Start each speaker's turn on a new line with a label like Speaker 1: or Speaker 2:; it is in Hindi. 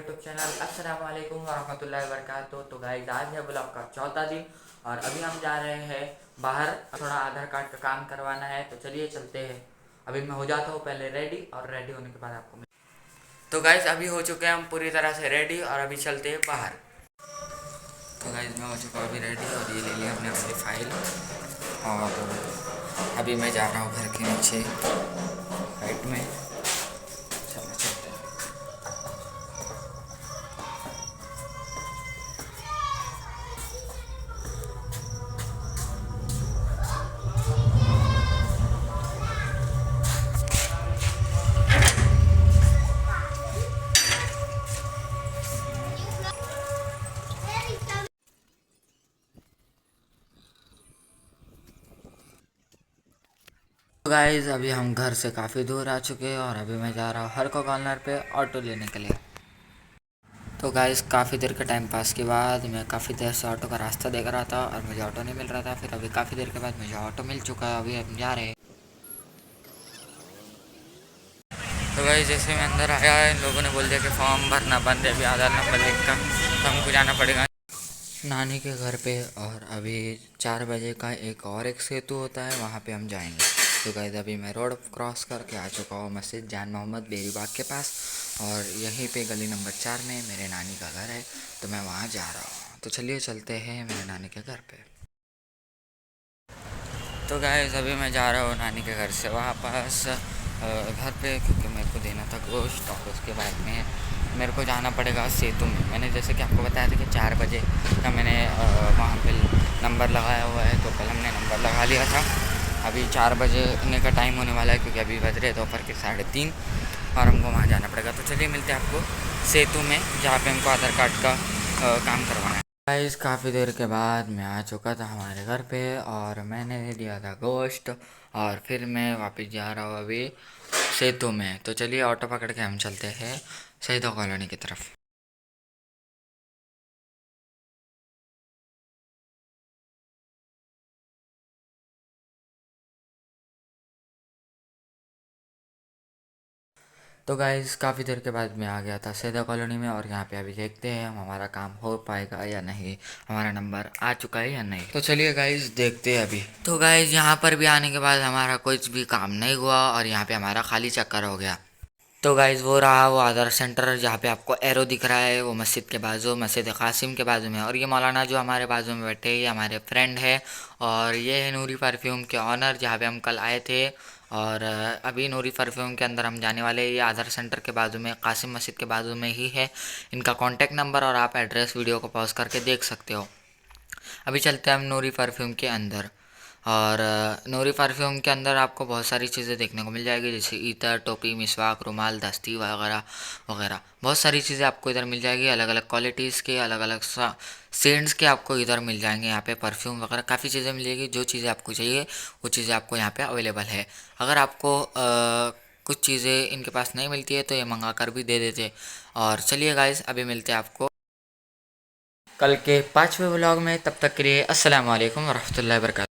Speaker 1: YouTube channel. अस्सलाम वालेकुम वरहमतुल्लाहि वबरकातुहू। तो गाइस आज है ब्लॉग का चौथा दिन और अभी हम जा रहे हैं बाहर, थोड़ा आधार कार्ड का काम करवाना है। तो चलिए चलते हैं। अभी मैं हो जाता हूँ पहले रेडी और रेडी होने के बाद आपको तो गाइस अभी हो चुके हैं हम पूरी तरह से रेडी और अभी चलते हैं बाहर। तो गाइस मैं हो चुका हूँ अभी रेडी और ये ले लिया हमने अपनी फाइल और अभी मैं जा रहा हूँ घर के नीचे साइड में। चलो चलते हैं। तो गाइस अभी हम घर से काफ़ी दूर आ चुके हैं और अभी मैं जा रहा हूँ हरको कॉर्नर पे ऑटो लेने के लिए। तो गाइस काफ़ी देर के टाइम पास के बाद मैं काफ़ी देर से ऑटो का रास्ता देख रहा था और मुझे ऑटो नहीं मिल रहा था। फिर अभी काफ़ी देर के बाद मुझे ऑटो मिल चुका है। अभी हम जा रहे हैं। तो गाइस जैसे मैं अंदर आया इन लोगों ने बोल दिया कि फॉर्म भरना बंद है, अभी आधार नंबर लिख कर तो हमको जाना पड़ेगा नानी के घर पे। और अभी 4 बजे का एक सेतु होता है, वहाँ पे हम जाएंगे। तो गाइस अभी मैं रोड क्रॉस करके आ चुका हूँ मस्जिद जान मोहम्मद बेरी बाग के पास और यहीं पे गली नंबर 4 में मेरे नानी का घर है। तो मैं वहाँ जा रहा हूँ। तो चलिए चलते हैं मेरे नानी के घर पे। तो गाइस अभी मैं जा रहा हूँ नानी के घर से वापस घर पे, क्योंकि मेरे को देना था गोश्त और उसके बाद में मेरे को जाना पड़ेगा सेतु में। मैंने जैसे कि आपको बताया था कि 4 बजे का मैंने वहाँ पे नंबर लगाया हुआ है, तो कल हमने नंबर लगा लिया था। अभी 4 बजे का टाइम होने वाला है, क्योंकि अभी बज रहे दोपहर के 3:30 और हमको वहाँ जाना पड़ेगा। तो चलिए मिलते हैं आपको सेतु में, जहाँ पे हमको आधार कार्ड का काम करवाना है। गाइस काफ़ी देर के बाद मैं आ चुका था हमारे घर पे और मैंने लिया था गोश्त और फिर मैं वापस जा रहा हूँ अभी सेतु में। तो चलिए ऑटो पकड़ के हम चलते हैं शहीदों कॉलोनी की तरफ। तो गाइस काफ़ी देर के बाद मैं आ गया था सैदा कॉलोनी में और यहाँ पे अभी देखते हैं हम हमारा काम हो पाएगा या नहीं, हमारा नंबर आ चुका है या नहीं। तो चलिए गाइस देखते हैं अभी। तो गाइस यहाँ पर भी आने के बाद हमारा कुछ भी काम नहीं हुआ और यहाँ पे हमारा खाली चक्कर हो गया। तो गाइज़ वो रहा वो आधार सेंटर, जहाँ पे आपको एरो दिख रहा है, वो मस्जिद के बाजू, मस्जिद कासिम के बाजू में। और ये मौलाना जो हमारे बाजू में बैठे हैं ये हमारे फ्रेंड है और ये है नूरी परफ्यूम के ऑनर, जहाँ पे हम कल आए थे। और अभी नूरी परफ्यूम के अंदर हम जाने वाले हैं। ये आधार सेंटर के बाजू में कासिम मस्जिद के बाजू में ही है। इनका कॉन्टैक्ट नंबर और आप एड्रेस वीडियो को पॉज करके देख सकते हो। अभी चलते हैं हम नूरी परफ्यूम के अंदर। और नूरी परफ्यूम के अंदर आपको बहुत सारी चीज़ें देखने को मिल जाएगी, जैसे इतर, टोपी, मिसवाक, रुमाल, दस्ती वगैरह वगैरह। बहुत सारी चीज़ें आपको इधर मिल जाएगी, अलग अलग क्वालिटीज़ के, अलग अलग सेंट्स के आपको इधर मिल जाएंगे। यहाँ पे परफ्यूम वगैरह काफ़ी चीज़ें मिलेगी। जो चीज़ें आपको चाहिए वो चीज़ें आपको यहाँ पे अवेलेबल है। अगर आपको कुछ चीज़ें इनके पास नहीं मिलती है तो ये मंगा कर भी दे देते। और चलिए गाइस अभी मिलते हैं आपको कल के 5वें व्लॉग में। तब तक के लिए अस्सलाम वालेकुम वरहमतुल्लाहि वबरकातुहू।